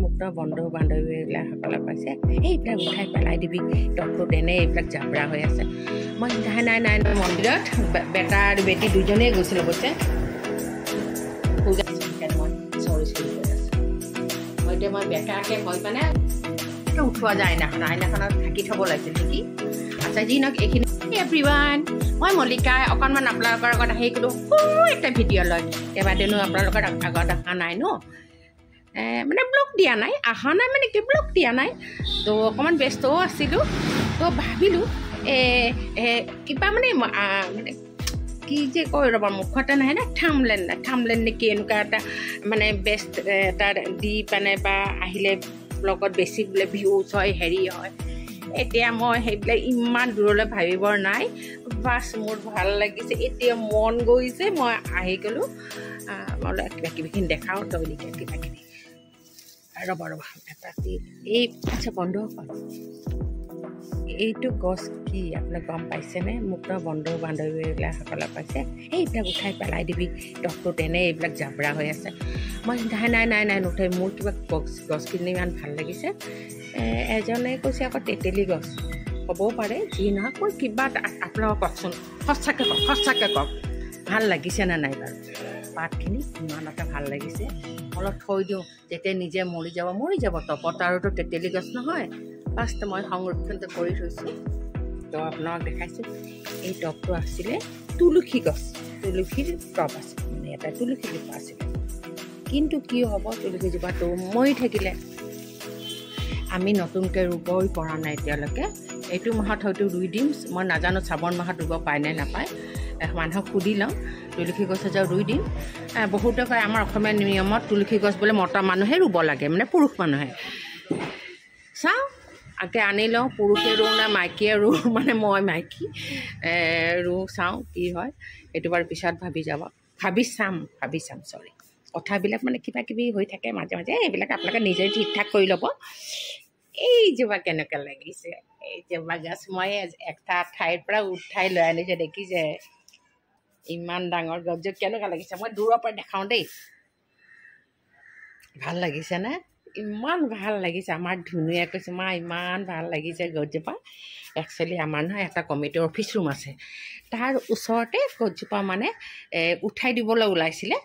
মুক্ত বন্ধু বান্ধৱীবিলাকসকলে কৈছে এইবিলাক উঠাই পেলাই দিবি ডক্টৰ তেনে এইবিলাক জাবৰা হৈ আছে। মই নাই নাই নাই মন্দিৰত বেটা আৰু বেটি দুজনেই গৈছিলোঁ কৈছে পূজা মই চৰি চৰি কৰি আছোঁ। মই এতিয়া মই বেটাকে কৈ মানে উঠোৱা যায় আইনাখনত ঢাকি থ'ব লাগিছিল নেকি। আচ্ছা যি নহওক এইখিনি এভৰিৱান মই মল্লিকাই অকণমান আপোনালোকৰ আগত আহি গ'লোঁ সৰু এটা ভিডিঅ' লৈ কেইবাদিনো আপোনালোকৰ আগত অহা নাই ন মানে ব্লগ দিয়া নাই অহা নাই মানে কি ব্লগ দিয়া নাই তো অকণমান ব্যস্তও আছিলোঁ। তো ভাবিলোঁ কিবা মানে মানে কি যে কয় ৰ'বা মুখতে নাহে না থামলেন নেকি এনেকুৱা এটা মানে বেষ্ট এটা দি মানে বা আহিলে ব্লগত বেছি বোলে ভিউজ হয় হেৰি হয়। এতিয়া মই সেইবিলাক ইমান দূৰলৈ ভাবিবৰ নাই বাছ মোৰ ভাল লাগিছে এতিয়া মন গৈছে মই আহি গ'লোঁ। মই কিবা কিবিখিনি দেখাওঁ তইলিকে কিবা কিবি ৰ'বা এটা এই আচ্ছা বন্ধুসকল এইটো গছ কি আপোনাক গম পাইছেনে? মুক্ত বন্ধু বান্ধৱীবিলাকসকলে কৈছে এইবিলাক উঠাই পেলাই দিবি ডক্টৰ তেনে এইবিলাক জাবৰা হৈ আছে। মই নাই নাই নাই নুঠাই মোৰ কিবা গছখিনি ইমান ভাল লাগিছে। এজনে কৈছে আকৌ তেতেলী গছ হ'বও পাৰে যি নহওক মই কিবা আপোনালোকক কওকচোন সঁচাকৈ কওক ভাল লাগিছেনে নাই বাৰু? পাতখিনি ইমান এটা ভাল লাগিছে অলপ থৈ দিওঁ যেতিয়া নিজে মৰি যাব টপত আৰুতো তেতেলী গছ নহয় ফাৰ্ষ্ট মই সংৰক্ষণটো কৰি থৈছোঁ। তো আপোনাক দেখাইছোঁ এই টপটো আছিলে তুলসী গছ তুলসীৰ টপ আছিল মানে এটা তুলসী জোপা আছিলে। কিন্তু কি হ'ব তুলসীজোপাটো মৰি থাকিলে আমি নতুনকৈ ৰুবই পৰা নাই এতিয়ালৈকে। এইটো মাহত হয়তো ৰুই দিম মই নাজানো শ্ৰাৱণ মাহত ৰুব পায় নে নাপায় মানুহক সুধি লওঁ। তুলসী গছ এজোপা ৰুই দিম। বহুতে কয় আমাৰ অসমীয়া নিয়মত তুলসী গছ বোলে মতা মানুহে ৰুব লাগে মানে পুৰুষ মানুহে। চাওঁ আগে আনি লওঁ পুৰুষে ৰুওঁ নে মাইকীয়ে ৰুওঁ মানে মই মাইকী ৰুওঁ চাওঁ কি হয় এইটো বাৰু পিছত ভাবি চাম চৰি কথাবিলাক মানে কিবা কিবি হৈ থাকে মাজে মাজে এইবিলাক আপোনালোকে নিজে ঠিক ঠাক কৰি ল'ব। এইজোপা কেনেকুৱা লাগিছে এইজোপা গছ মই এটা ঠাইৰ পৰা উঠাই লৈ আনিছে দেখিছে ইমান ডাঙৰ গছজোপা কেনেকুৱা লাগিছে মই দূৰৰ পৰা দেখাওঁ দেই। ভাল লাগিছেনে? ইমান ভাল লাগিছে আমাৰ ধুনীয়া কৈছে মা ইমান ভাল লাগিছে গছজোপা। একচুৱেলি আমাৰ নহয় এটা কমিটিৰ অফিচ ৰুম আছে তাৰ ওচৰতে গছজোপা মানে উঠাই দিবলৈ ওলাইছিলে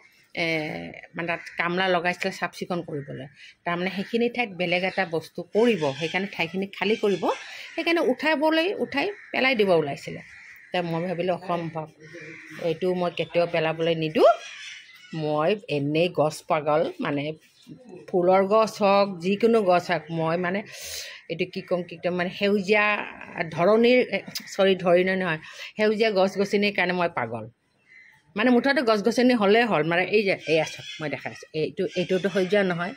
মানে তাত কামলা লগাইছিলে চাফ চিকুণ কৰিবলৈ। তাৰমানে সেইখিনি ঠাইত বেলেগ এটা বস্তু কৰিব সেইকাৰণে ঠাইখিনি খালী কৰিব সেইকাৰণে উঠাই পেলাই দিব ওলাইছিলে। এতিয়া মই ভাবিলোঁ অসম্ভৱ এইটো মই কেতিয়াও পেলাবলৈ নিদিওঁ। মই এনেই গছ পাগল মানে ফুলৰ গছ হওক যিকোনো গছ হওক মই মানে এইটো কি ক'ম মানে সেউজীয়া ধৰণীৰ নহয় সেউজীয়া গছ গছনিৰ কাৰণে মই পাগল মানে মুঠতে গছ গছনি হ'লেই হ'ল মানে এই যে এই আছোঁ মই দেখাইছোঁ এইটোতো সেউজীয়া নহয়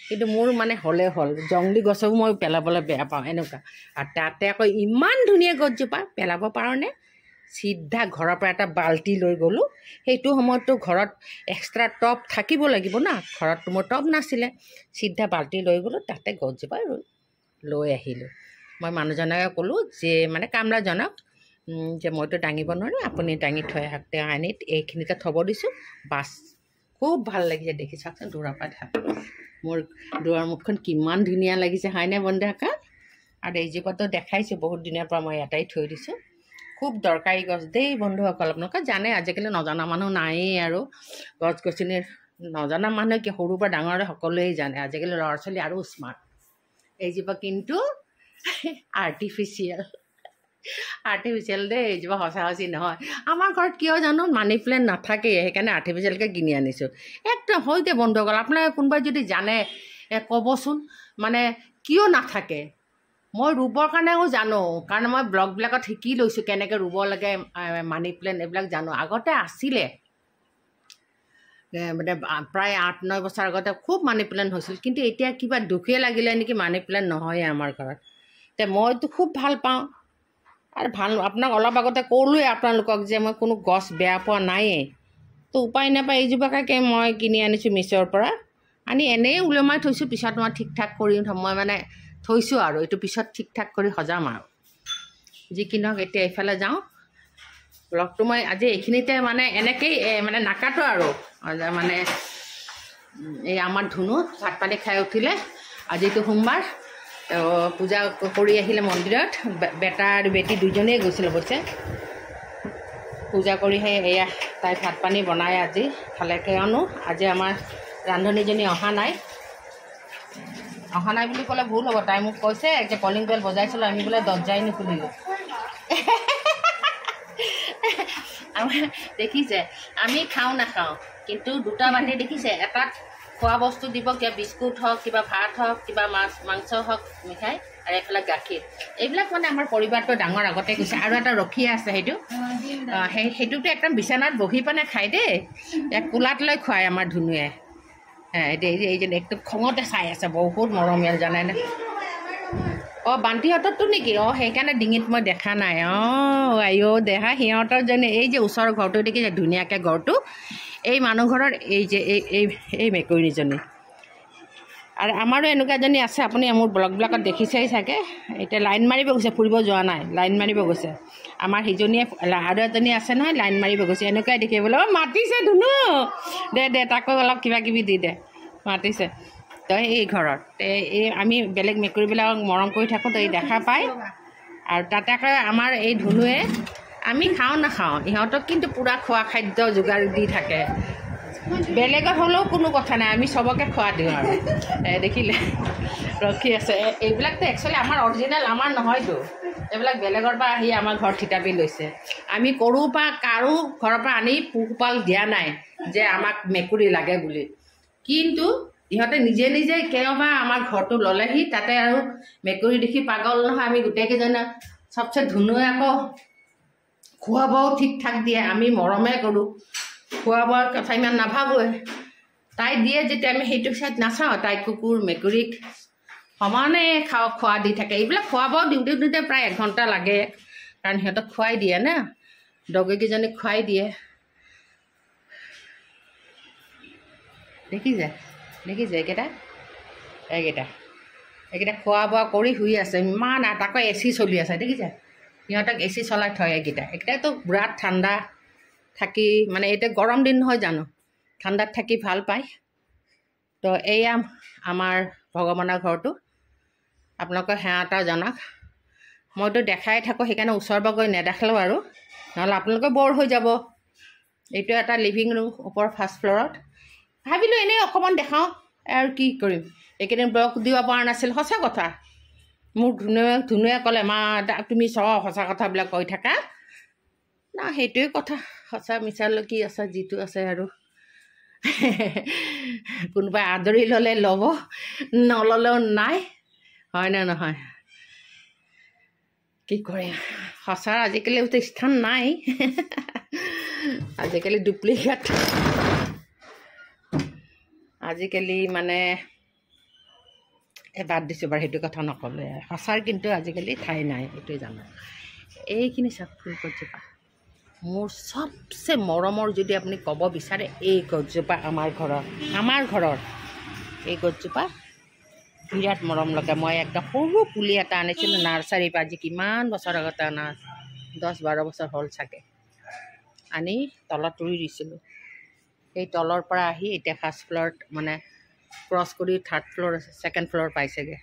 কিন্তু মোৰ মানে হ'লেই হ'ল। জংলী গছকো মই পেলাবলৈ বেয়া পাওঁ এনেকুৱা আৰু তাতে আকৌ ইমান ধুনীয়া গছজোপা পেলাব পাৰোঁনে? চিধা ঘৰৰ পৰা এটা বাল্টি লৈ গ'লোঁ। সেইটো সময়ততো ঘৰত এক্সট্ৰা টপ থাকিব লাগিব না ঘৰততো মোৰ টপ নাছিলে। চিধা বাল্টি লৈ গ'লোঁ তাতে গছজোপা লৈ আহিলোঁ। মই মানুহজনকে ক'লোঁ যে মানে কামলাজনক যে মইতো দাঙিব নোৱাৰোঁ আপুনি দাঙি থৈ আহক। তেওঁ আনি এইখিনিতে থ'ব দিছোঁ বাছ খুব ভাল লাগিছে দেখি চাওকচোন দূৰৰ পৰা দেখা মোৰ দুৱাৰ মুখখন কিমান ধুনীয়া লাগিছে হয়নে বন্ধুসকল? আৰু এইজোপাতো দেখাইছোঁ বহুত দিনৰ পৰা মই এটাই থৈ দিছোঁ। খুব দৰকাৰী গছ দেই বন্ধুসকল। আপোনালোকে জানে আজিকালি নজনা মানুহ নায়েই আৰু গছ গছনিৰ নজনা মানুহে কি সৰুৰ পৰা ডাঙৰলৈ সকলোৱেই জানে আজিকালি ল'ৰা ছোৱালী আৰু স্মাৰ্ট। এইজোপা কিন্তু আৰ্টিফিচিয়েল দেই এইজোপা সঁচি নহয়। আমাৰ ঘৰত কিয় জানো মানি প্লেণ্ট নাথাকেই সেইকাৰণে আৰ্টিফিচিয়েলকৈ কিনি আনিছোঁ। একদম হয়তে বন্ধুসকল আপোনালোকে কোনোবাই যদি জানে ক'বচোন মানে কিয় নাথাকে। মই ৰুবৰ কাৰণেও জানো কাৰণ মই ব্লগবিলাকত শিকি লৈছোঁ কেনেকৈ ৰুব লাগে মানি প্লেণ্ট এইবিলাক জানো। আগতে আছিলে মানে প্ৰায় 8-9 বছৰ আগতে খুব মানি প্লেণ্ট হৈছিল কিন্তু এতিয়া কিবা দুখেই লাগিলে নেকি মানি প্লেণ্ট নহয়েই আমাৰ ঘৰত। এতিয়া মইতো খুব ভাল পাওঁ আৰু আপোনাক অলপ আগতে ক'লোৱে আপোনালোকক যে মই কোনো গছ বেয়া পোৱা নায়েই। তো উপায় নাপায় এইজোপাকে মই কিনি আনিছোঁ মিছ'ৰ পৰা আনি এনেই ওলমাই থৈছোঁ। পিছত মই ঠিক ঠাক কৰি মই মানে থৈছোঁ আৰু এইটো পিছত ঠিক ঠাক কৰি সজাম আৰু যি কি নহওক। এতিয়া এইফালে যাওঁ ব্লগটো মই আজি এইখিনিতে মানে এনেকেই মানে নাকাটো আৰু মানে এই আমাৰ ধুনু ভাত পানী খাই উঠিলে আজিতো সোমবাৰ পূজা কৰি আহিলে মন্দিৰত বেটা আৰু বেটি দুজনেই গৈছিল অৱশ্যে পূজা কৰিহে এয়া তাই ভাত পানী বনাই আজি খালে কিয়নো আজি আমাৰ ৰান্ধনীজনী অহা নাই বুলি ক'লে ভুল হ'ব তাই মোক কৈছে যে কলিং বেল বজাইছিলোঁ আমি বোলে দৰ্জাই নুখুলিলোঁ দেখিছে আমি খাওঁ নাখাওঁ কিন্তু দুটা বান্ধি দেখিছে এটাত খোৱা বস্তু দিব কিবা বিস্কুট হওক কিবা ভাত হওক কিবা মাছ মাংস হওক মিঠাই আৰু এইফালে গাখীৰ এইবিলাক মানে আমাৰ পৰিবাৰটো ডাঙৰ আগতে গৈছে আৰু এটা ৰখিয়ে আছে সেইটোতো একদম বিচনাত বহি পেলাই খায় দেই কোলাত লৈ খুৱায় আমাৰ ধুনুৱে এইজন একদম খঙতে চাই আছে বহুত মৰমীয়াল জানাইনে বান্তিহঁতৰতো নেকি সেইকাৰণে ডিঙিত মই দেখা নাই আইঅ দেখা সিহঁতৰ যেনে এই যে ওচৰৰ ঘৰটো দেখিছে ধুনীয়াকৈ ঘৰটো এই মানুহ ঘৰৰ এই যে এই মেকুৰীজনী আৰু আমাৰো এনেকুৱা এজনী আছে আপুনি মোৰ ব্লগবিলাকত দেখিছেই চাগে এতিয়া লাইন মাৰিব গৈছে ফুৰিব যোৱা নাই লাইন মাৰিব গৈছে আমাৰ সিজনীয়ে আৰু এজনী আছে নহয় লাইন মাৰিব গৈছে এনেকুৱাই দেখিবলৈ মাতিছে ধুনু দে তাকো অলপ কিবা কিবি দি দে মাতিছে তই এই ঘৰত এই আমি বেলেগ মেকুৰীবিলাকক মৰম কৰি থাকোঁ তই দেখা পায় আৰু তাতে আকৌ আমাৰ এই ধুনুৱে আমি খাওঁ নাখাওঁ ইহঁতক কিন্তু পূৰা খোৱা খাদ্য যোগাৰ দি থাকে বেলেগত হ'লেও কোনো কথা নাই আমি চবকে খোৱা দিওঁ আৰু দেখিলে ৰখি আছে এইবিলাকতো একচুৱেলি আমাৰ অৰিজিনেল আমাৰ নহয়তো এইবিলাক বেলেগৰ পৰা আহি আমাৰ ঘৰত থিতাপি লৈছে আমি কৰোঁ বা কাৰো ঘৰৰ পৰা আনি পোহপাল দিয়া নাই যে আমাক মেকুৰী লাগে বুলি কিন্তু ইহঁতে নিজে নিজে কেওবা আমাৰ ঘৰটো ল'লেহি তাতে আৰু মেকুৰী দেখি পাগল নহয় আমি গোটেইকেইজনে চবচে ধুনুৱে আকৌ খোৱা বোৱাও ঠিক ঠাক দিয়ে আমি মৰমে কৰোঁ খোৱা বোৱাৰ কথা ইমান নাভাবোৱে তাই দিয়ে যেতিয়া আমি সেইটো চাইড নাচাওঁ তাই কুকুৰ মেকুৰীক সমানে খোৱা দি থাকে এইবিলাক খোৱা বোৱা দিওঁতে প্ৰায় 1 ঘণ্টা লাগে কাৰণ সিহঁতক খুৱাই দিয়ে না ডগীকেইজনীক খুৱাই দিয়ে দেখিছে এইকেইটা খোৱা বোৱা কৰি শুই আছে ইমান তাকো AC চলি আছে দেখিছে সিহঁতক AC চলাই থয় এইকেইটাতো বিৰাট ঠাণ্ডা থাকি মানে এতিয়া গৰম দিন নহয় জানো ঠাণ্ডাত থাকি ভাল পায় তো এয়া আমাৰ ভগৱানৰ ঘৰটো আপোনালোকে সেৱা এটা জনাওক মইতো দেখাই থাকোঁ সেইকাৰণে ওচৰ পৰা গৈ নেদেখালোঁ আৰু নহ'লে আপোনালোকে বৰ হৈ যাব এইটো এটা লিভিং ৰুম ওপৰ ফাৰ্ষ্ট ফ্ল'ৰত ভাবিলোঁ এনেই অকণমান দেখাওঁ আৰু কি কৰিম এইকেইদিন ব্লগ দিব পৰা নাছিল সঁচা কথা মোৰ ধুনুৱে ক'লে মা তুমি সঁচা কথাবিলাক কৈ থাকা না সেইটোৱে কথা সঁচা মিছালৈ কি আছে যিটো আছে আৰু কোনোবাই আদৰি ল'লে ল'ব নল'লেও নাই হয়নে নহয় কি কৰে সঁচাৰ আজিকালি স্থান নাই আজিকালি ডুপ্লিকেট আজিকালি মানে বাদ দিছোঁ বাৰু সেইটো কথা নক'লে সঁচাৰ কিন্তু আজিকালি ঠাই নাই এইটোৱে জানো এইখিনি চাওক ফুল গছজোপা মোৰ চবচে মৰমৰ যদি আপুনি ক'ব বিচাৰে এই গছজোপা আমাৰ ঘৰৰ এই গছজোপা বিৰাট মৰম লগা মই একদম সৰু পুলি এটা আনিছিলোঁ নাৰ্চাৰীৰ পৰা আজি কিমান বছৰ আগতে অনা 10-12 বছৰ হ'ল চাগে আনি তলত ৰুই দিছিলোঁ সেই তলৰ পৰা আহি এতিয়া ফাৰ্ষ্ট ফ্ল'ৰত মানে ক্ৰছ কৰি 3rd ফ্ল'ৰ 2nd ফ্ল'ৰ পাইছেগৈ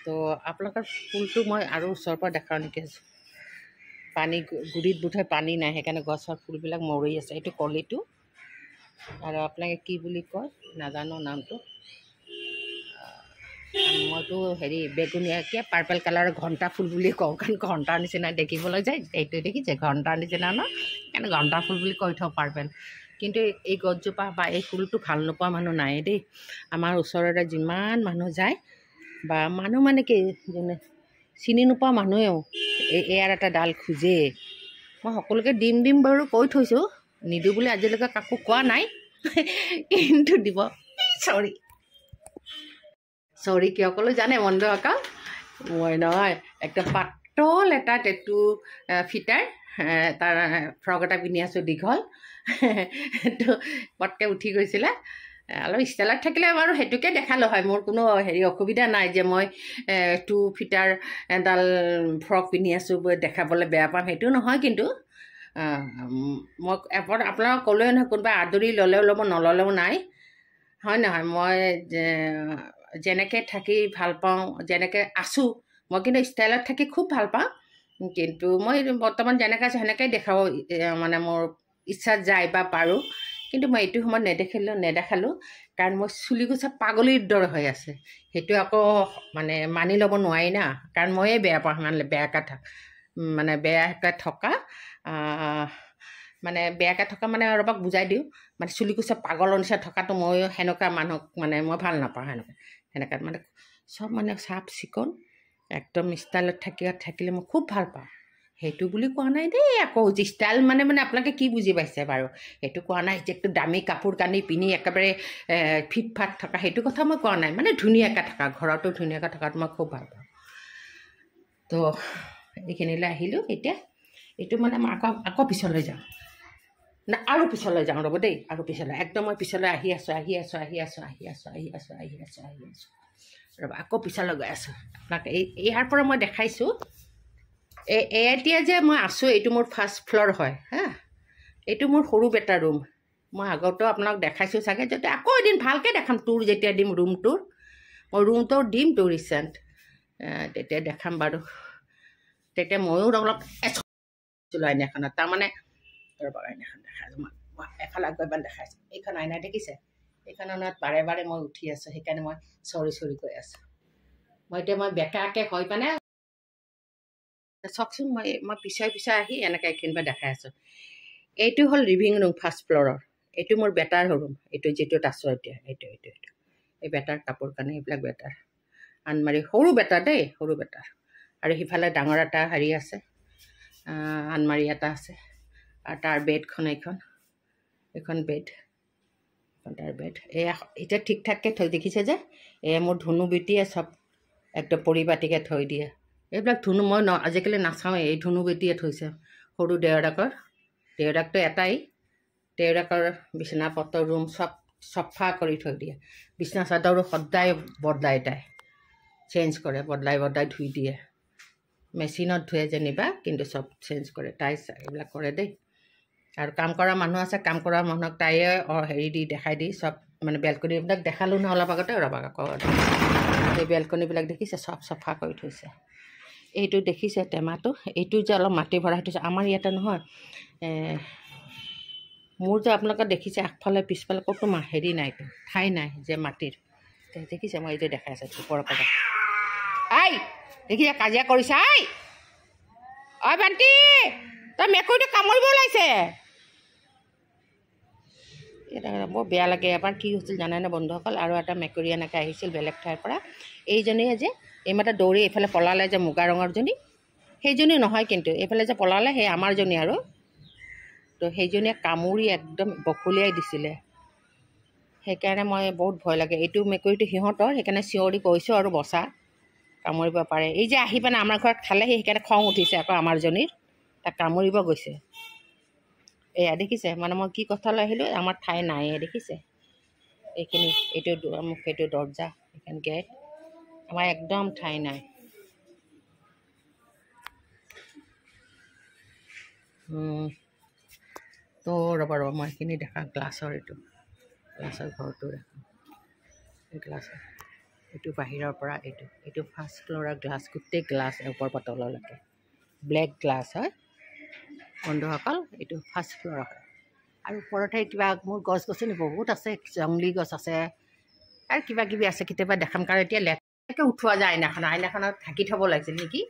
তো আপোনালোকৰ ফুলটো মই আৰু ওচৰৰ পৰা দেখাওঁ নেকি পানী গুৰিত বোধহয় পানী নাই সেইকাৰণে গছৰ ফুলবিলাক মৰি আছে এইটো কলিটো আৰু আপোনালোকে কি বুলি কয় নাজানো নামটো মইতো বেগুনীয়াকৈ পাৰ্পল কালাৰৰ ঘণ্টা ফুল বুলি কওঁ কাৰণ ঘণ্টাৰ নিচিনা দেখিবলৈ যায় এইটো দেখিছে ঘণ্টাৰ নিচিনা ন সেইকাৰণে ঘণ্টা ফুল বুলি কৈ থওঁ পাৰ্পল কিন্তু এই গছজোপা বা এই ফুলটো ভাল নোপোৱা মানুহ নাই দেই আমাৰ ওচৰৰে যিমান মানুহ যায় বা মানুহ মানে কি যোনে চিনি নোপোৱা মানুহেও ইয়াৰ এটা ডাল খোজে মই সকলোকে দিম বাৰু কৈ থৈছোঁ নিদিওঁ বুলি আজিলৈকে কাকো কোৱা নাই কিন্তু দিব চৰি কিয় ক'লোঁ জানে মনটো আকা মই নহয় একদম পাতল এটা টেটু ফিটাৰ তাৰ ফ্ৰক এটা পিন্ধি আছোঁ দীঘল তো পটকৈ উঠি গৈছিলে অলপ ষ্টাইলত থাকিলে বাৰু সেইটোকে দেখালোঁ হয় মোৰ কোনো অসুবিধা নাই যে মই টু ফিটাৰ এডাল ফ্ৰক পিন্ধি আছোঁ দেখাবলৈ বেয়া পাম সেইটো নহয় কিন্তু মই এপত আপোনালোকক ক'লোৱে নহয়, কোনোবাই আদৰি ল'লেও ল'ব, নল'লেও নাই, হয় নহয়? মই যেনেকৈ থাকি ভাল পাওঁ, যেনেকৈ আছোঁ, মই কিন্তু ষ্টাইলত থাকি খুব ভাল পাওঁ, কিন্তু মই বৰ্তমান যেনেকৈ আছোঁ সেনেকৈয়ে দেখাব মানে মোৰ ইচ্ছা যায় বা পাৰোঁ, কিন্তু মই এইটো সময়ত নেদেখালোঁ, কাৰণ মই চুলিকোছা পাগলীৰ দৰে হৈ আছে। সেইটো আকৌ মানে মানি ল'ব নোৱাৰি না, কাৰণ ময়ে বেয়া পাওঁ সিমান বেয়াকৈ থকা বেয়াকৈ থকা মানে অলপক বুজাই দিওঁ, মানে চুলিকোছা পাগলৰ নিচিনা থকাটো ময়ো সেনেকুৱা মানুহক মানে মই ভাল নাপাওঁ। সেনেকুৱা মানে চব মানে চাফ চিকুণ একদম ষ্টাইলত থাকিলে মই খুব ভাল পাওঁ। সেইটো বুলি কোৱা নাই দেই, আকৌ ষ্টাইল মানে আপোনালোকে কি বুজি পাইছে বাৰু? সেইটো কোৱা নাই যে একটু দামী কাপোৰ কানি পিন্ধি একেবাৰে ফিট ফাট থকা, সেইটো কথা মই কোৱা নাই। মানে ধুনীয়াকৈ থকা, ঘৰতো ধুনীয়াকৈ থকাটো মই খুব ভাল পাওঁ। তো এইখিনিলৈ আহিলোঁ। এতিয়া এইটো মানে মই আকৌ পিছলৈ যাওঁ না, আৰু পিছলৈ যাওঁ ৰ'ব দেই, আৰু পিছলৈ একদম মই পিছলৈ আহি আছোঁ ৰ'ব, আকৌ পিছলৈ গৈ আছোঁ। আপোনাক ইয়াৰ পৰা মই দেখাইছোঁ। এতিয়া যে মই আছোঁ, এইটো মোৰ ফাৰ্ষ্ট ফ্ল'ৰ হয় হা, এইটো মোৰ সৰু বেটাৰ ৰুম। মই আগতো আপোনাক দেখাইছোঁ চাগে, যদি আকৌ এদিন ভালকৈ দেখাম, টুৰ যেতিয়া দিম ৰুমটোৰ, মই ৰুমটোৰ দিম টুৰ ৰিচেণ্ট, তেতিয়া দেখাম বাৰু। তেতিয়া ময়ো অলপ আইনা এখনত, তাৰমানে আইনাখন দেখাইছোঁ মই এফালে গৈ ইমান দেখাইছোঁ। এইখন আইনা দেখিছে? এইখন আইনাত বাৰে বাৰে মই উঠি আছোঁ, সেইকাৰণে মই চৰি কৈ আছোঁ। মই বেকাকৈ হৈ পানে চাওকচোন, মই পিছাই আহি এনেকৈ এইখিনিৰ দেখাই আছোঁ। এইটো হ'ল লিভিং ৰুম ফাৰ্ষ্ট ফ্ল'ৰৰ, এইটো মোৰ বেটাৰ ৰুম, এইটো যিটোত আছোঁ এতিয়া, এইটো এই বেটাৰ কাপোৰ কানি এইবিলাক বেটাৰ, আনমাৰি সৰু বেটাৰ দেই, সৰু বেটাৰ। আৰু সিফালে ডাঙৰ এটা হেৰি আছে, আনমাৰি এটা আছে, আৰু তাৰ বেডখন এইখন বেড, তাৰ বেড এয়া এতিয়া ঠিক ঠাককৈ থৈ দেখিছে যে, এয়া মোৰ ধুনু বেটীয়ে চব একদম পৰিপাটিকৈ থৈ দিয়ে। এইবিলাক ধুনু মই আজিকালি নাচাওঁৱেই, এই ধুনু বেটীয়ে থৈছে। সৰু দেউৰাকটো এটাই, দেউৰাকৰ বিচনা পত্ৰ ৰুম চব চফা কৰি থৈ দিয়ে। বিচনা চাদৰো সদায় বদলাই, তাই চেঞ্জ কৰে, বদলাই ধুই দিয়ে। মেচিনত ধুৱে যেনিবা, কিন্তু চব চেঞ্জ কৰে, তাই এইবিলাক কৰে দেই। আৰু কাম কৰা মানুহ আছে, কাম কৰা মানুহক তাইয়ে হেৰি দি দেখাই দি চব মানে বেলকনিবিলাক দেখালোঁ নহয় অলপ আগতে, ৰ'বা আকৌ এই বেলকনিবিলাক দেখিছে, চব চফা কৰি থৈছে। এইটো দেখিছে টেমাটো, এইটো যে অলপ মাটি ভৰাই থৈছে, আমাৰ ইয়াতে নহয়, মোৰ যে আপোনালোকে দেখিছে আগফালে পিছফালে ক'তো হেৰি নাই, ঠাই নাই যে মাটিৰ, দেখিছে? মই এইটো দেখাই আছোঁ ওপৰৰ পৰা। আই দেখিছে কাজিয়া কৰিছে? ঐ বান্তি, তই মেকুৰীটো কামুৰিব ওলাইছে। বৰ বেয়া লাগে। এবাৰ কি হৈছিল জানেনে বন্ধুসকল, আৰু এটা মেকুৰী এনেকৈ আহিছিল বেলেগ ঠাইৰ পৰা, এইজনীয়ে যে এইমাত্ৰ দৌৰি এইফালে পলালে যে মুগা ৰঙৰজনী, সেইজনী নহয় কিন্তু, এইফালে যে পলালে সেই আমাৰজনী আৰু, তো সেইজনীয়ে কামুৰি একদম বখলিয়াই দিছিলে। সেইকাৰণে মই বহুত ভয় লাগে। এইটো মেকুৰীটো সিহঁতৰ, সেইকাৰণে চিঞৰি কৈছোঁ আৰু বচা, কামুৰিব পাৰে। এই যে আহি পেলাই আমাৰ ঘৰত খালেহি, সেইকাৰণে খং উঠিছে আকৌ আমাৰজনীৰ, তাক কামুৰিব গৈছে। এয়া দেখিছে, মানে মই কি কথালৈ আহিলোঁ, আমাৰ ঠাই নাইয়ে দেখিছে? এইখিনি এইটো মোক সেইটো দৰ্জা, এইখন গেট, আমাৰ একদম ঠাই নাই। তো ৰ'ব মই এইখিনি দেখা, গ্লাছৰ এইটো গ্লাছৰ ঘৰটো দেখাম, এই গ্লাছৰ এইটো বাহিৰৰ পৰা, এইটো ফাৰ্ষ্ট ফ্ল'ৰৰ গ্লাছ, গোটেই গ্লাছ ওপৰৰ পৰা তললৈকে ব্লেক গ্লাছ হয় বন্ধুসকল। এইটো ফাৰ্ষ্ট ফ্ল'ৰ হয়। আৰু ওপৰতে কিবা মোৰ গছ গছনি বহুত আছে, জংলী গছ আছে আৰু কিবা কিবি আছে, কেতিয়াবা দেখাম, কাৰণ এতিয়া লেতেৰাকৈ উঠোৱা যায় আইনাখনত ঢাকি থ'ব লাগিছিল নেকি।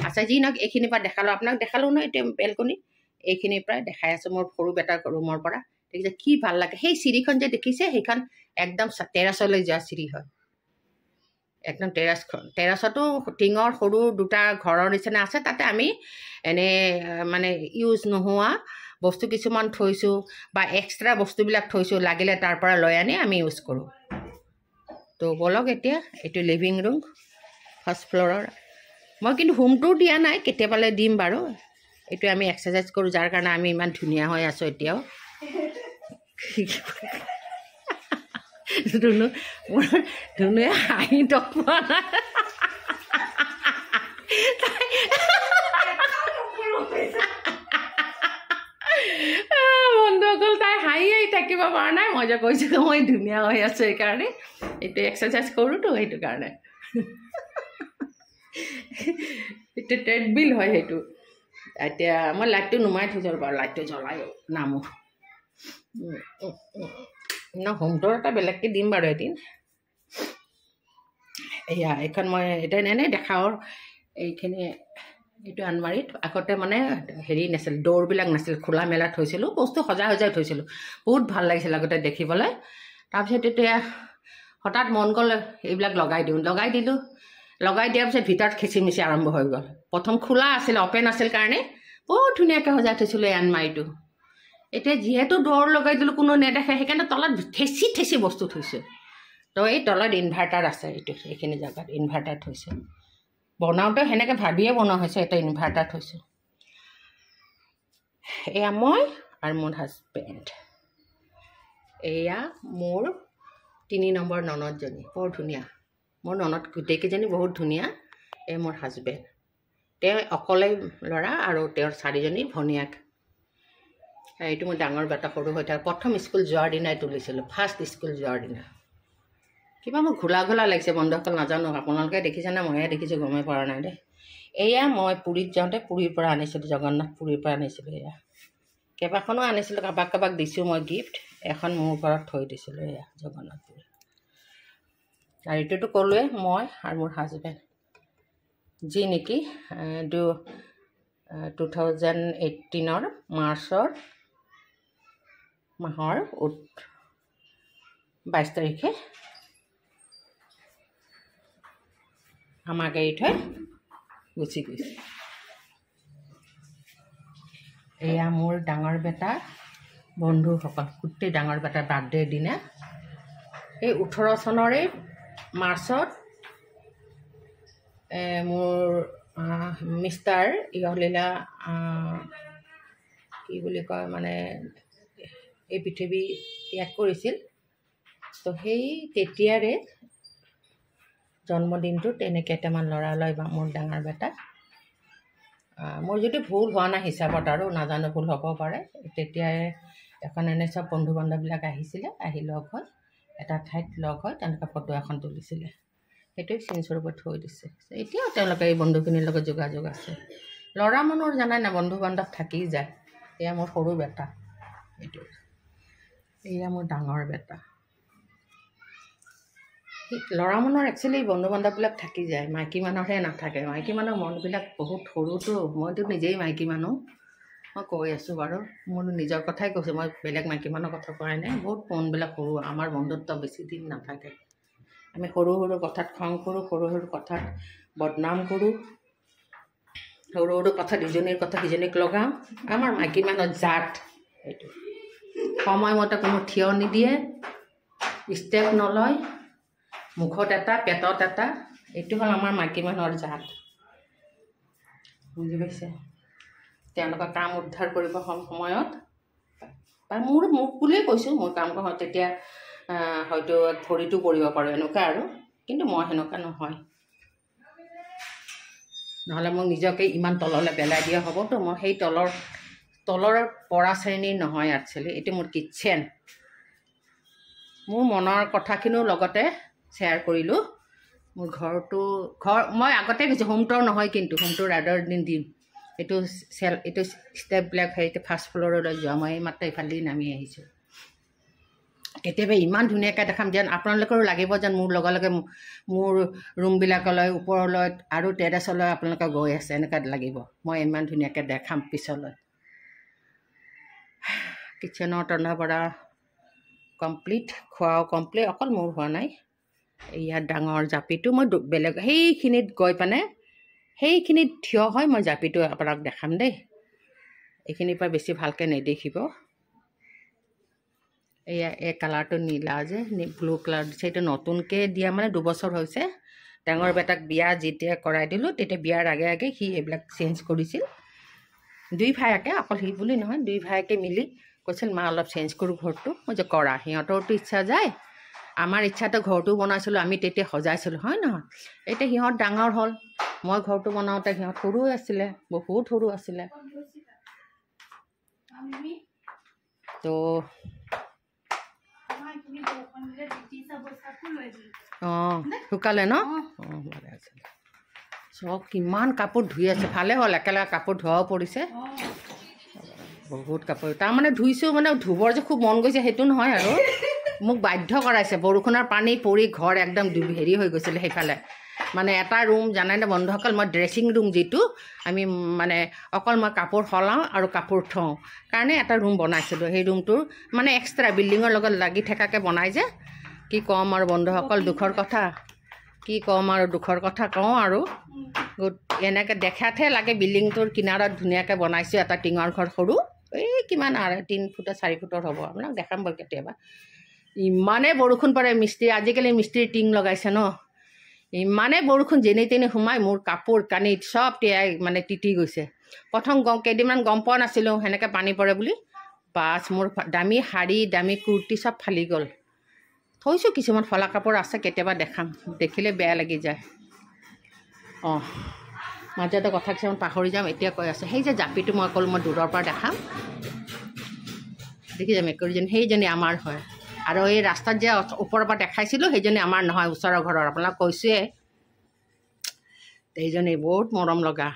আচ্ছা যি নহওক, এইখিনিৰ পৰা দেখালোঁ আপোনাক, দেখালোঁ নহয় এতিয়া বেলকনি, এইখিনিৰ পৰাই দেখাই আছোঁ মোৰ সৰু বেটাৰ ৰুমৰ পৰা। দেখিছে কি ভাল লাগে? সেই চিৰিখন যে দেখিছে, সেইখন একদম টেৰাছলৈ যোৱা চিৰি হয়, একদম টেৰাছতো টিঙৰ সৰু দুটা ঘৰৰ নিচিনা আছে, তাতে আমি এনেই মানে ইউজ নোহোৱা বস্তু কিছুমান থৈছোঁ, বা এক্সট্ৰা বস্তুবিলাক থৈছোঁ, লাগিলে তাৰ পৰা লৈ আনি আমি ইউজ কৰোঁ। তো ব'লক এতিয়া, এইটো লিভিং ৰুম ফাৰ্ষ্ট ফ্ল'ৰৰ। মই কিন্তু হোম টুৰ দিয়া নাই, কেতিয়াবালৈ দিম বাৰু। এইটো আমি এক্সাৰচাইজ কৰোঁ, যাৰ কাৰণে আমি ইমান ধুনীয়া হৈ আছোঁ এতিয়াও। ধুনুৱে হাঁহি তক পোৱা নাই। বন্ধুসকল তাই হাঁহি থাকিব পৰা নাই মই যে কৈছোঁ মই ধুনীয়া হৈ আছোঁ সেইকাৰণে এইটো এক্সাৰচাইজ কৰোঁতো সেইটো কাৰণে এইটো ট্ৰেডমিল হয় সেইটো এতিয়া মই লাইটটো নুমাই থৈছোঁ বাৰু লাইটটো জ্বলাই নামো ন হোমটোৰ এটা বেলেগকৈ দিম বাৰু এদিন এয়া এইখন মই এতিয়া এনেই দেখাওঁ এইখিনি এইটো আলমাৰীত আগতে মানে হেৰি নাছিল দৌৰবিলাক নাছিল খোলা মেলা থৈছিলোঁ বস্তু সজাই থৈছিলোঁ বহুত ভাল লাগিছিল আগতে দেখিবলৈ তাৰপিছত এতিয়া হঠাৎ মন গ'ল এইবিলাক লগাই দিলোঁ লগাই দিয়াৰ পিছত ভিতৰত খিচিমিচি আৰম্ভ হৈ গ'ল প্ৰথম খোলা আছিল অ'পেন আছিল কাৰণে বহুত ধুনীয়াকৈ সজাই থৈছিলোঁ এই আলমাৰীটো এতিয়া যিহেতু দৌৰ লগাই দিলোঁ কোনো নেদেখে সেইকাৰণে তলত ঠেচি বস্তু থৈছোঁ তো এই তলত ইনভাৰ্টাৰ আছে এইখিনি জেগাত ইনভাৰ্টাৰ থৈছোঁ বনাওঁতে সেনেকৈ ভাবিয়ে বনোৱা হৈছে এটা ইনভাৰ্টাৰ থৈছোঁ এয়া মই আৰু মোৰ হাজবেণ্ড এয়া মোৰ 3 নম্বৰ ননদজনী বৰ ধুনীয়া মোৰ ননদ গোটেইকেইজনী বহুত ধুনীয়া এই মোৰ হাজবেণ্ড তেওঁ অকলে ল'ৰা আৰু তেওঁৰ 4জনী ভনীয়েক এইটো মোৰ ডাঙৰ বেটা সৰু হৈ থাকে প্ৰথম স্কুল যোৱাৰ দিনাই তুলিছিলোঁ ফাৰ্ষ্ট স্কুল যোৱাৰ দিনা কিবা মোৰ ঘোলা লাগিছে বন্ধুসকল নাজানো আপোনালোকে দেখিছেনে ময়ে দেখিছোঁ গমেই পৰা নাই দেই এয়া মই পুৰীত যাওঁতে পুৰীৰ পৰা আনিছিলোঁ জগন্নাথ পুৰীৰ পৰা আনিছিলোঁ এয়া কেইবাখনো আনিছিলোঁ কাৰোবাক দিছোঁ মই গিফ্ট এখন মোৰ ঘৰত থৈ দিছিলোঁ এয়া জগন্নাথ পুৰী আৰু এইটোতো ক'লোৱে মই আৰু মোৰ হাজবেণ্ড যি নেকি 2018 মাৰ্চৰ মাহৰ 22 তাৰিখে আমাক এৰি থৈ গুচি গৈছে এয়া মোৰ ডাঙৰ বেটা বন্ধুসকল গোটেই ডাঙৰ বেটাৰ বাৰ্থডেৰ দিনা এই 18 চনৰে মাৰ্চত মোৰ মিষ্টাৰ ইহলীলা কি বুলি কয় মানে এই পৃথিৱী ত্যাগ কৰিছিল তো সেই তেতিয়াৰে জন্মদিনটো তেনেকৈ কেইটামান ল'ৰালৈ বা মোৰ ডাঙৰ বেটা মোৰ যদি ভুল হোৱা নাই হিচাপত আৰু নাজানো ভুল হ'ব পাৰে তেতিয়াই এখন এনে চব বন্ধু বান্ধৱবিলাক আহিছিলে আহি লগ হৈ এটা ঠাইত লগ হৈ তেনেকৈ ফটো এখন তুলিছিলে সেইটোৱে চিনস্বৰূপত থৈ দিছে এতিয়াও তেওঁলোকে এই বন্ধুখিনিৰ লগত যোগাযোগ আছে ল'ৰা মানুহৰ জানাই না বন্ধু বান্ধৱ থাকি যায় এয়া মোৰ সৰু বেটা এইটো এয়া মোৰ ডাঙৰ বেটা ল'ৰা মানুহৰ একচুৱেলি বন্ধু বান্ধৱবিলাক থাকি যায় মাইকী মানুহৰহে নাথাকে মাইকী মানুহৰ মনবিলাক বহুত সৰুতো মইতো নিজেই মাইকী মানুহ মই কৈ আছোঁ বাৰু মোৰ নিজৰ কথাই কৈছোঁ মই বেলেগ মাইকী মানুহৰ কথা কোৱাই নাই বহুত মনবিলাক সৰু আমাৰ বন্ধুত্ব বেছি দিন নাথাকে আমি সৰু কথাত খং কৰোঁ সৰু কথাত বদনাম কৰোঁ সৰু কথাত ইজনীৰ কথা সিজনীক লগাওঁ আমাৰ মাইকী মানুহৰ জাত এইটো সময়মতে কোনো থিয় নিদিয়ে ষ্টেপ নলয় মুখত এটা পেটত এটা এইটো হ'ল আমাৰ মাইকী মানুহৰ জাত বুজি পাইছে তেওঁলোকৰ কাম উদ্ধাৰ কৰিব সময়ত বা মোক বুলিয়ে কৈছোঁ মই কাম কৰোঁ তেতিয়া হয়তো ভৰিটো পৰিব পাৰোঁ এনেকুৱা আৰু কিন্তু মই সেনেকুৱা নহয় নহ'লে মোক নিজকে ইমান তললৈ পেলাই দিয়া হ'বতো মই সেই তলৰ পৰা শ্ৰেণীৰ নহয় একচুৱেলি এইটো মোৰ কিটচেন মোৰ মনৰ কথাখিনিও লগতে শ্বেয়াৰ কৰিলোঁ মোৰ ঘৰ মই আগতে কৈছোঁ হোম ট'ৰ নহয় কিন্তু হোম ট'ৰ আদাৰ দিন দিম এইটো ষ্টেপবিলাক সেইটো ফাৰ্ষ্ট ফ্ল'ৰলৈ যোৱা মই মাত্ৰ এইফালে নামি আহিছোঁ কেতিয়াবা ইমান ধুনীয়াকৈ দেখাম যেন আপোনালোকৰো লাগিব যেন মোৰ লগে মোৰ ৰুমবিলাকলৈ ওপৰলৈ আৰু টেৰেছলৈ আপোনালোকে গৈ আছে এনেকুৱা লাগিব মই ইমান ধুনীয়াকৈ দেখাম পিছলৈ কিটচেনত ৰন্ধা বঢ়া কমপ্লিট খোৱাও কমপ্লিট অকল মোৰ হোৱা নাই ইয়াত ডাঙৰ জাপিটো মই বেলেগ সেইখিনিত গৈ পানে সেইখিনিত থিয় হয় মই জাপিটো আপোনাক দেখাম দেই এইখিনিৰ পৰা বেছি ভালকৈ নেদেখিব এয়া এই কালাৰটো নীলা যে ব্লু কালাৰ দিছে এইটো নতুনকৈ দিয়া মানে 2 বছৰ হৈছে ডাঙৰ বেটাক বিয়া যেতিয়া কৰাই দিলোঁ তেতিয়া বিয়াৰ আগে সি এইবিলাক চেঞ্জ কৰিছিল 2 ভায়েকে অকল সি বুলি নহয় 2 ভায়েকে মিলি কৈছিল মা অলপ চেঞ্জ কৰোঁ ঘৰটো মই যে কৰা সিহঁতৰতো ইচ্ছা যায় আমাৰ ইচ্ছাটো ঘৰটো বনাইছিলোঁ আমি তেতিয়া সজাইছিলোঁ হয় নহয় এতিয়া সিহঁত ডাঙৰ হ'ল মই ঘৰটো বনাওঁতে সিহঁত সৰু আছিলে বহুত সৰু আছিলে তো শুকালে ন ভালে আছে চব কিমান কাপোৰ ধুই আছে ভালে হ'ল একেলগে কাপোৰ ধোৱাও পৰিছে বহুত কাপোৰ তাৰমানে ধুইছোঁ মানে ধুবৰ যে খুব মন গৈছে সেইটো নহয় আৰু মোক বাধ্য কৰাইছে বৰষুণৰ পানী পৰি ঘৰ একদম হেৰি হৈ গৈছিলে সেইফালে মানে এটা ৰুম জানাইনে বন্ধুসকল মই ড্ৰেছিং ৰুম যিটো আমি মানে অকল মই কাপোৰ সলাওঁ আৰু কাপোৰ থওঁ কাৰণে এটা ৰুম বনাইছিলোঁ সেই ৰুমটোৰ মানে এক্সট্ৰা বিল্ডিঙৰ লগত লাগি থকাকৈ বনাই যে কি ক'ম আৰু বন্ধুসকল দুখৰ কথা কি ক'ম আৰু দুখৰ কথা কওঁ আৰু এনেকৈ দেখাতহে লাগে বিল্ডিংটোৰ কিনাৰত ধুনীয়াকৈ বনাইছোঁ এটা টিঙৰ ঘৰ সৰু এই কিমান আৰু 3 ফুট 4 ফুটৰ হ'ব আপোনাক দেখাম বাৰু কেতিয়াবা ইমানেই বৰষুণ পৰে মিস্ত্ৰী আজিকালি মিস্ত্ৰী টিং লগাইছে ন ইমানেই বৰষুণ যেনি তেনি সোমাই মোৰ কাপোৰ কানি চব তিয়াই মানে তিতি গৈছে প্ৰথম কেইদিনমান গম পোৱা নাছিলোঁ সেনেকৈ পানী পৰে বুলি বাছ মোৰ দামী শাৰী দামী কুৰ্তি চব ফালি গ'ল থৈছোঁ কিছুমান ফলা কাপোৰ আছে কেতিয়াবা দেখাম দেখিলে বেয়া লাগি যায় অঁ মাজতে কথা কিছুমান পাহৰি যাম এতিয়া কৈ আছে সেই যে জাপিটো মই ক'লোঁ মই দূৰৰ পৰা দেখাম দেখিছে মেকুৰীজনী সেইজনী আমাৰ হয় আৰু এই ৰাস্তাত যে ওপৰৰ পৰা দেখাইছিলোঁ সেইজনী আমাৰ নহয় ওচৰৰ ঘৰৰ আপোনাক কৈছোঁৱে সেইজনী বহুত মৰম লগা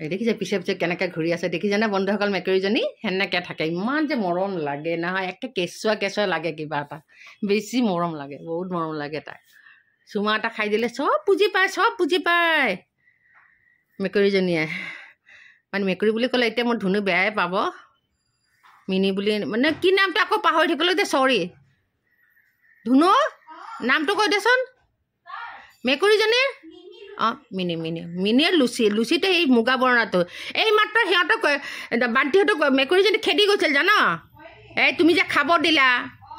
এই দেখিছে পিছে পিছে কেনেকৈ ঘূৰি আছে দেখিছেনে বন্ধুসকল মেকুৰীজনী সেনেকৈ থাকে ইমান যে মৰম লাগে নহয় একে কেঁচুৱা কেঁচুৱা লাগে কিবা এটা বেছি মৰম লাগে বহুত মৰম লাগে তাই চুমা এটা খাই দিলে চব বুজি পায় মেকুৰীজনীয়ে মানে মেকুৰী বুলি ক'লে এতিয়া মোৰ ধুনু বেয়াই পাব মিনি বুলি মানে কি নামটো আকৌ পাহৰি থাকিলোঁ যে চৰি ধুনু নামটো কৈ দেচোন মেকুৰীজনীৰ অঁ মিনিৰ লুচিতে এই মুগা বৰণাটো এই মাত্ৰ সিহঁতক বান্তিহঁতক মেকুৰীজনী খেদি গৈছিল জান এই তুমি যে খাব দিলা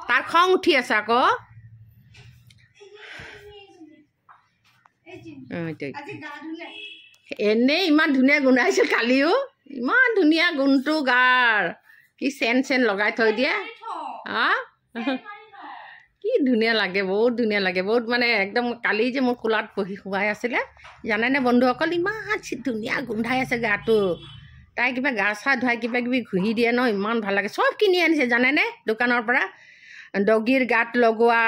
তাৰ খং উঠি আছে আকৌ এনেই ইমান ধুনীয়া গোন্ধাইছিল কালিও ইমান ধুনীয়া গোন্ধটো গাৰ কি চেন লগাই থৈ দিয়ে অঁ কি ধুনীয়া লাগে বহুত ধুনীয়া লাগে বহুত মানে একদম কালি যে মোৰ কোলাত বহি শুৱাই আছিলে জানেনে বন্ধুসকল ইমান ধুনীয়া গোন্ধাই আছে গাটো তাই কিবা গা চা ধুৱাই কিবা কিবি ঘঁহি দিয়ে ন ইমান ভাল লাগে চব কিনি আনিছে জানেনে দোকানৰ পৰা ডগীৰ গাত লগোৱা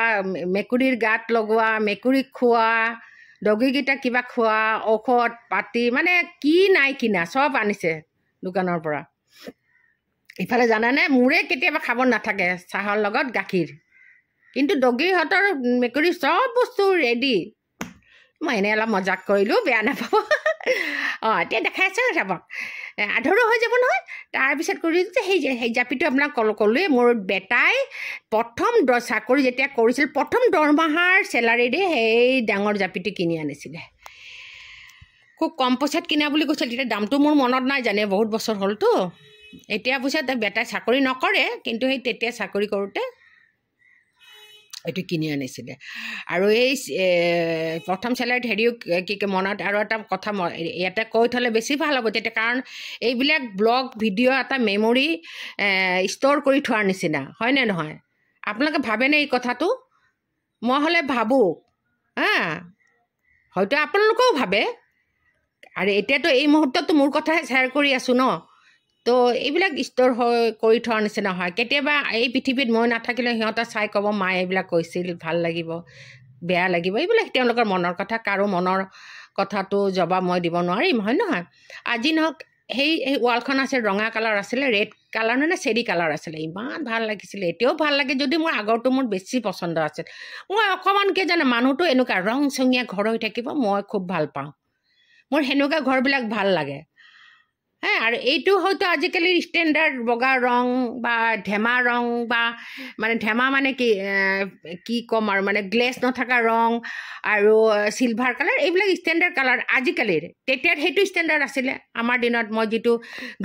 মেকুৰীৰ গাত লগোৱা মেকুৰীক খোৱা ডগীকেইটা কিবা খোৱা ঔষধ পাতি মানে কি নাই কিনা চব আনিছে দোকানৰ পৰা ইফালে জানানে মোৰে কেতিয়াবা খাব নাথাকে চাহৰ লগত গাখীৰ কিন্তু ডগীহঁতৰ মেকুৰী চব বস্তু ৰেডি মই এনেই অলপ মজাক কৰিলোঁ বেয়া নাপাব অঁ এতিয়া দেখাই আছে চাবক আধৰুৱা হৈ যাব নহয় তাৰপিছত কৰি সেই জাপিটো আপোনাক ক'লোৱে মোৰ বেটাই প্ৰথম চাকৰি যেতিয়া কৰিছিল প্ৰথম দৰমহাৰ চেলাৰীৰে সেই ডাঙৰ জাপিটো কিনি আনিছিলে খুব কম পইচাত কিনা বুলি কৈছিল তেতিয়া দামটো মোৰ মনত নাই জানে বহুত বছৰ হ'লতো এতিয়া পইচাত বেটাই চাকৰি নকৰে কিন্তু সেই তেতিয়া চাকৰি কৰোঁতে এইটো কিনি আনিছিলে আৰু এই প্ৰথম চেলাৰীত হেৰিও কি মনত আৰু এটা কথা ইয়াতে কৈ থ'লে বেছি ভাল হ'ব তেতিয়া কাৰণ এইবিলাক ব্লগ ভিডিঅ' এটা মেমৰি ষ্ট'ৰ কৰি থোৱাৰ নিচিনা হয়নে নহয় আপোনালোকে ভাবেনে এই কথাটো মই হ'লে ভাবোঁ হয়তো আপোনালোকেও ভাবে আৰু এতিয়াতো এই মুহূৰ্ততো মোৰ কথাহে শ্বেয়াৰ কৰি আছোঁ ন তো এইবিলাক ষ্ট'ৰ কৰি থোৱাৰ নিচিনা হয় কেতিয়াবা এই পৃথিৱীত মই নাথাকিলে সিহঁতে চাই ক'ব মায়ে এইবিলাক কৈছিল ভাল লাগিব বেয়া লাগিব এইবিলাক তেওঁলোকৰ মনৰ কথা কাৰো মনৰ কথাটো জবাব মই দিব নোৱাৰিম হয় নহয় আজি নহওক সেই ৱালখন আছিল ৰঙা কালাৰ আছিলে ৰেড কালাৰ নে চেৰি কালাৰ আছিলে ইমান ভাল লাগিছিলে এতিয়াও ভাল লাগে যদি মোৰ আগৰটো মোৰ বেছি পচন্দ আছিল মই অকণমানকৈ জানে মানুহটো এনেকুৱা ৰং চঙীয়া ঘৰ হৈ থাকিব মই খুব ভাল পাওঁ মোৰ সেনেকুৱা ঘৰবিলাক ভাল লাগে আৰু এইটো হয়তো আজিকালি ষ্টেণ্ডাৰ্ড বগা ৰং বা ধেমা ৰং বা মানে ধেমা মানে কি ক'ম আৰু মানে গ্লেছ নথকা ৰং আৰু চিলভাৰ কালাৰ এইবিলাক ষ্টেণ্ডাৰ্ড কালাৰ আজিকালিৰ তেতিয়াৰ সেইটো ষ্টেণ্ডাৰ্ড আছিলে আমাৰ দিনত মই যিটো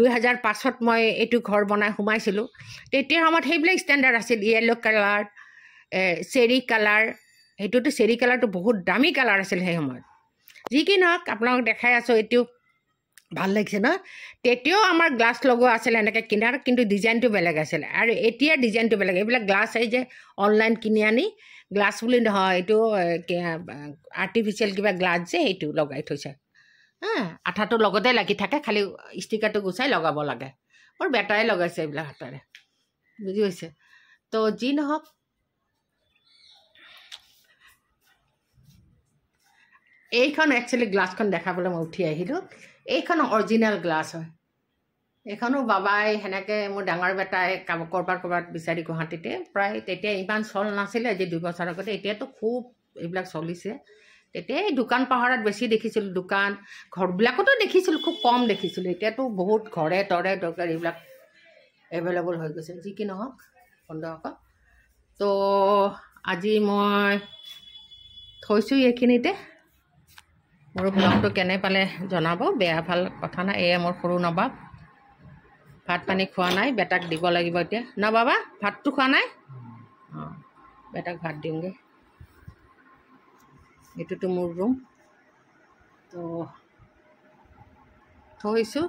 2005ত মই এইটো ঘৰ বনাই সোমাইছিলোঁ তেতিয়াৰ সময়ত সেইবিলাক ষ্টেণ্ডাৰ্ড আছিল য়েল্ল' কালাৰ চেৰি কালাৰ সেইটোতো চেৰি কালাৰটো বহুত দামী কালাৰ আছিল সেই সময়ত যি কি নহওক আপোনালোকক দেখাই আছোঁ এইটো ভাল লাগিছে ন তেতিয়াও আমাৰ গ্লাছ লগোৱা আছিলে এনেকৈ কিনাৰ কিন্তু ডিজাইনটো বেলেগ আছিলে আৰু এতিয়া ডিজাইনটো বেলেগ এইবিলাক গ্লাছ এই যে অনলাইন কিনি আনি গ্লাছ বুলি নহয় এইটো আৰ্টিফিচিয়েল কিবা গ্লাছ যে সেইটো লগাই থৈছে আঠাটো লগতে লাগি থাকে খালি ষ্টিকাৰটো গুচাই লগাব লাগে মোৰ বেটাই লগাইছে এইবিলাক হাতেৰে বুজি পাইছে তো যি নহওক এইখন একচুৱেলি গ্লাছখন দেখাবলৈ মই উঠি আহিলোঁ এইখন অৰিজিনেল গ্লাছ হয় এইখনো বাবাই সেনেকৈ মোৰ ডাঙৰ বেটাই ক'ৰবাত বিচাৰি গুৱাহাটীতে প্ৰায় তেতিয়া ইমান চল নাছিলে আজি 2 বছৰ আগতে এতিয়াতো খুব এইবিলাক চলিছে তেতিয়া এই দোকান পাহাৰত বেছি দেখিছিলোঁ দোকান ঘৰবিলাকতো দেখিছিলোঁ খুব কম দেখিছিলোঁ এতিয়াতো বহুত ঘৰে তৰে দৰকাৰ এইবিলাক এভেইলেবল হৈ গৈছে যি কি নহওক বন্ধুসকল তো আজি মই থৈছোঁ এইখিনিতে মোৰ ব্লগটো কেনে পালে জনাব বেয়া ভাল কথা নাই এয়া মোৰ সৰু নবাব ভাত পানী খোৱা নাই বেটাক দিব লাগিব এতিয়া ন বাবা ভাতটো খোৱা নাই অঁ বেটাক ভাত দিওঁগৈ এইটোতো মোৰ ৰুম তো থৈছোঁ